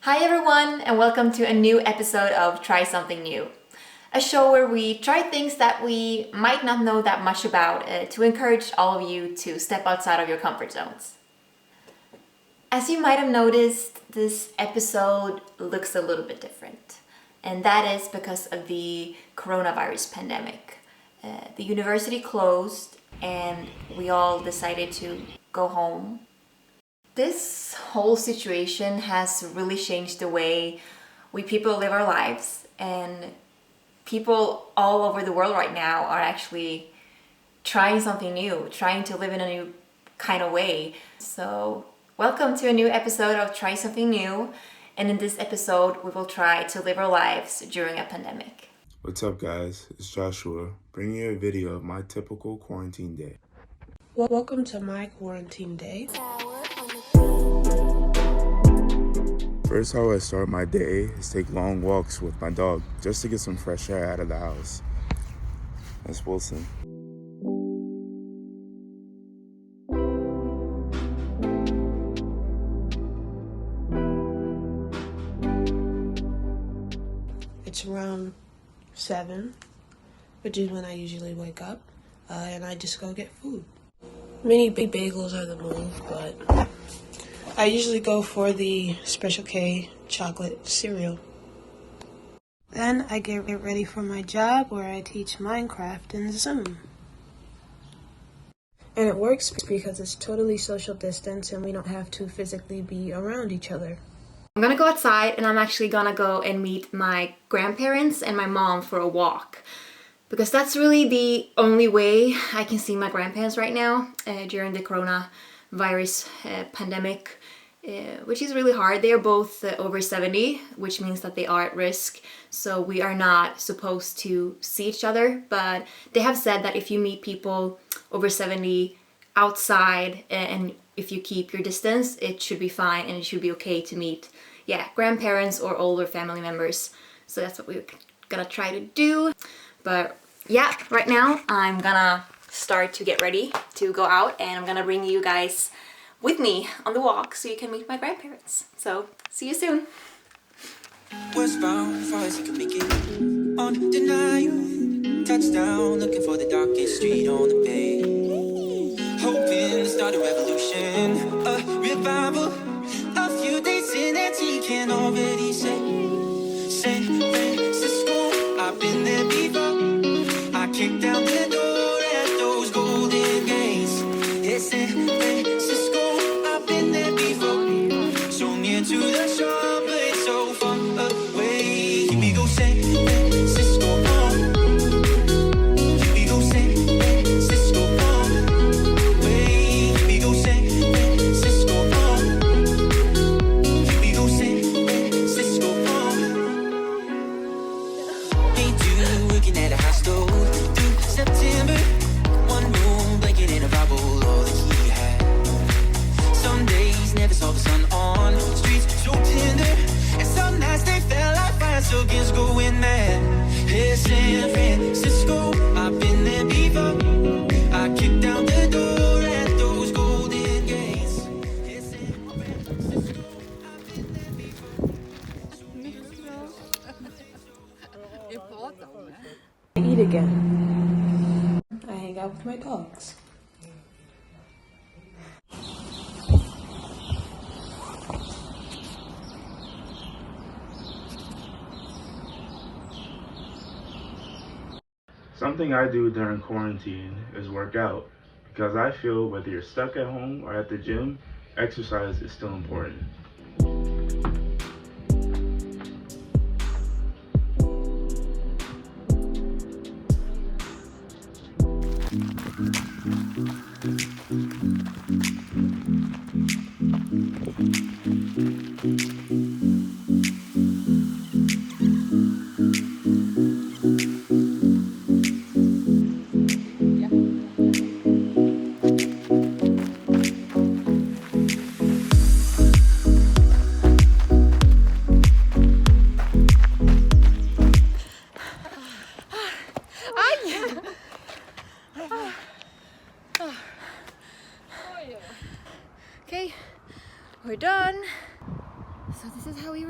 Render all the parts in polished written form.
Hi everyone, and welcome to a new episode of Try Something New, a show where we try things that we might not know that much about to encourage all of you to step outside of your comfort zones. As you might have noticed, this episode looks a little bit different, and that is because of the coronavirus pandemic. The university closed and we all decided to go home. This whole situation has really changed the way we people live our lives, and people all over the world right now are actually trying something new, trying to live in a new kind of way. So, welcome to a new episode of Try Something New, and in this episode, we will try to live our lives during a pandemic. What's up, guys? It's Joshua, bringing you a video of my typical quarantine day. Welcome to my quarantine day. First, how I start my day is take long walks with my dog just to get some fresh air out of the house. That's Wilson. It's around 7, which is when I usually wake up, and I just go get food. Mini big bagels are the move, but I usually go for the Special K chocolate cereal. Then I get ready for my job where I teach Minecraft in Zoom. And it works because it's totally social distance and we don't have to physically be around each other. I'm gonna go outside and I'm actually gonna go and meet my grandparents and my mom for a walk, because that's really the only way I can see my grandparents right now during the coronavirus pandemic, which is really hard. They are both over 70, which means that they are at risk, so we are not supposed to see each other, but they have said that if you meet people over 70 outside and if you keep your distance, it should be fine and it should be okay to meet, grandparents or older family members. So that's what we're gonna try to do. But yeah, right now I'm gonna start to get ready to go out, and I'm gonna bring you guys with me on the walk so you can meet my grandparents. So see you soon. Westbound, far as you can make it. On denial, touchdown, looking for the darkest street on the bay. Hoping to start a revolution, a revival. A few days in and he can already say, San Francisco, I've been there before. I kicked down the door at those golden gates. It's San Francisco, I've been there before. So near to the shore, but it's so far away. Here we go, San Francisco, Here we go, San Francisco, way. Here we go, San Francisco, Here we go, San Francisco, Me too, working at a hostel through September. One room, blanket in a Bible, all that he had. Some days never saw the sun on streets so tender, and some nights they felt like fire, so kids going mad. Hey, San Francisco, I've been there before. I kicked down the door at those golden gates. Hey, San Francisco, I've been there before. I eat again. I hang out with my dogs. Something I do during quarantine is work out, because I feel whether you're stuck at home or at the gym, exercise is still important.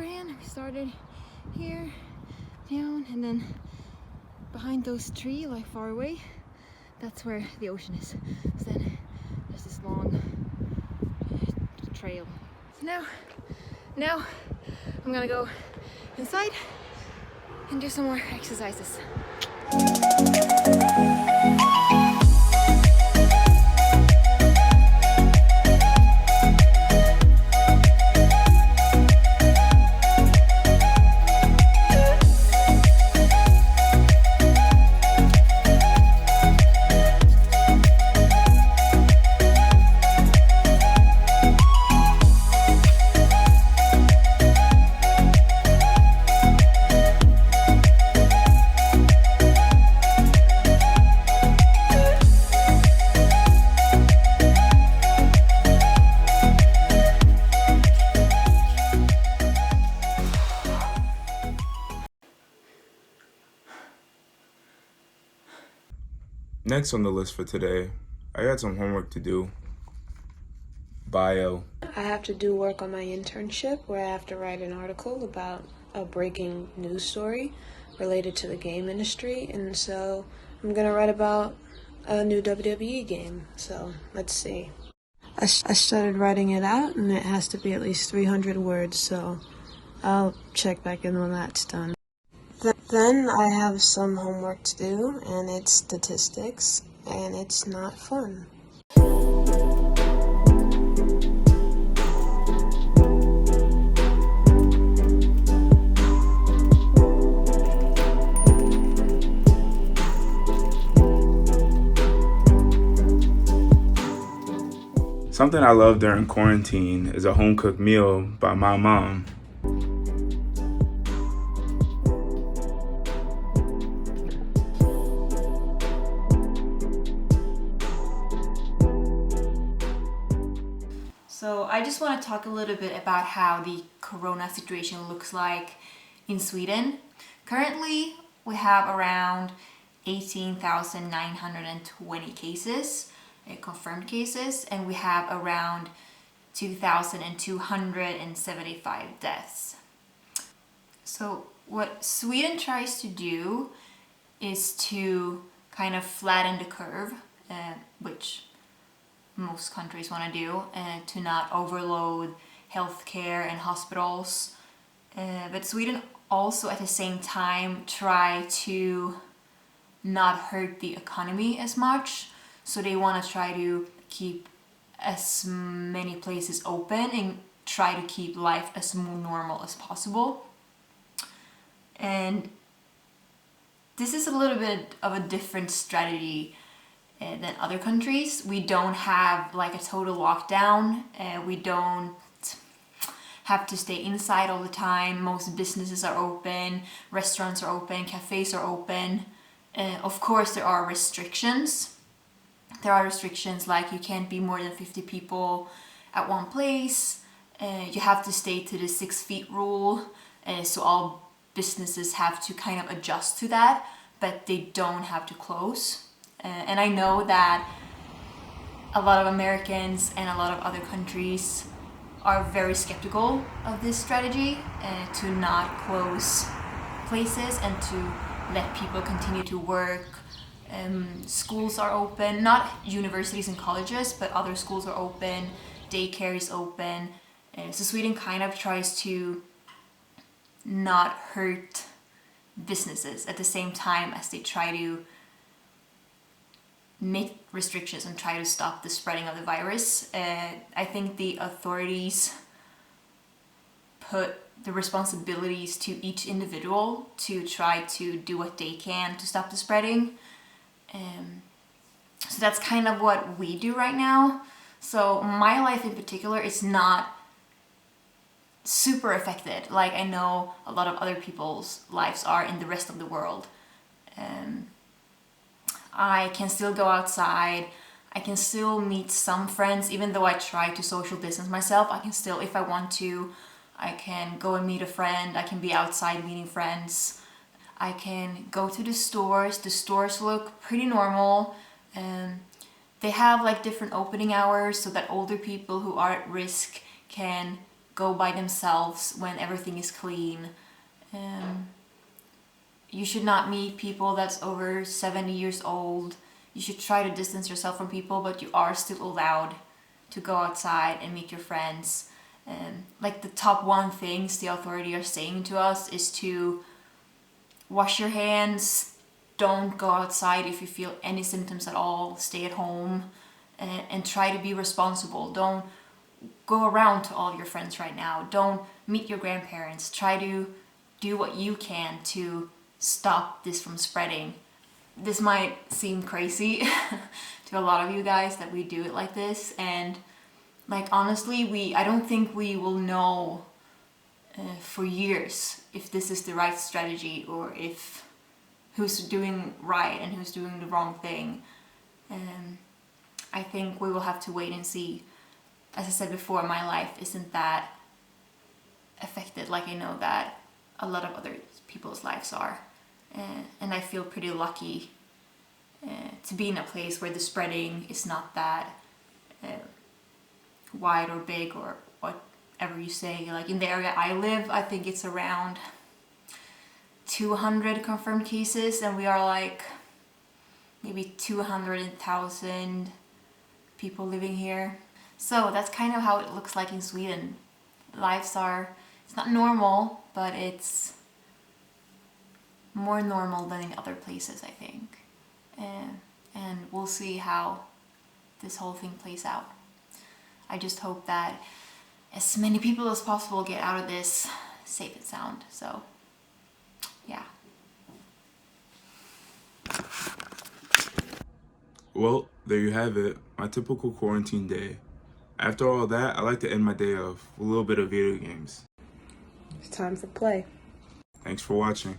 hand. We started here, down, and then behind those trees, like far away, that's where the ocean is. So then there's this long trail. So now I'm gonna go inside and do some more exercises. Next on the list for today, I got some homework to do. Bio. I have to do work on my internship where I have to write an article about a breaking news story related to the game industry, and so I'm gonna write about a new WWE game. So let's see. I started writing it out, and it has to be at least 300 words, so I'll check back in when that's done. Then I have some homework to do, and it's statistics, and it's not fun. Something I love during quarantine is a home-cooked meal by my mom. So I just want to talk a little bit about how the corona situation looks like in Sweden. Currently, we have around 18,920 cases, confirmed cases, and we have around 2,275 deaths. So what Sweden tries to do is to kind of flatten the curve, which most countries want to do, to not overload healthcare and hospitals. But Sweden also at the same time try to not hurt the economy as much. So they want to try to keep as many places open and try to keep life as more normal as possible. And this is a little bit of a different strategy than other countries. We don't have like a total lockdown. We don't have to stay inside all the time. Most businesses are open, restaurants are open, cafes are open. Of course, there are restrictions. There are restrictions like you can't be more than 50 people at one place. You have to stay to the 6 feet rule. So all businesses have to kind of adjust to that, but they don't have to close. And I know that a lot of Americans and a lot of other countries are very skeptical of this strategy, to not close places and to let people continue to work. Schools are open, not universities and colleges, but other schools are open, daycare is open. So Sweden kind of tries to not hurt businesses at the same time as they try to make restrictions and try to stop the spreading of the virus. I think the authorities put the responsibilities to each individual to try to do what they can to stop the spreading. So that's kind of what we do right now. So my life in particular is not super affected like I know a lot of other people's lives are in the rest of the world. I can still go outside, I can still meet some friends, even though I try to social distance myself. I can still, if I want to, I can go and meet a friend, I can be outside meeting friends. I can go to the stores look pretty normal. They have like different opening hours so that older people who are at risk can go by themselves when everything is clean. You should not meet people that's over 70 years old. You should try to distance yourself from people, but you are still allowed to go outside and meet your friends. Like the top one things the authority are saying to us is to wash your hands, don't go outside if you feel any symptoms at all, stay at home, and try to be responsible. Don't go around to all of your friends right now. Don't meet your grandparents. Try to do what you can to stop this from spreading. This might seem crazy to a lot of you guys that we do it like this, and like honestly, I don't think we will know for years if this is the right strategy or if who's doing right and who's doing the wrong thing. I think we will have to wait and see. As I said before, my life isn't that affected like I know that a lot of other people's lives are. And I feel pretty lucky to be in a place where the spreading is not that wide or big or whatever you say. Like in the area I live, I think it's around 200 confirmed cases, and we are like maybe 200,000 people living here. So that's kind of how it looks like in Sweden. It's not normal, but it's more normal than in other places, I think. And we'll see how this whole thing plays out. I just hope that as many people as possible get out of this safe and sound. So, yeah. Well, there you have it, my typical quarantine day. After all that, I like to end my day off with a little bit of video games. It's time for play. Thanks for watching.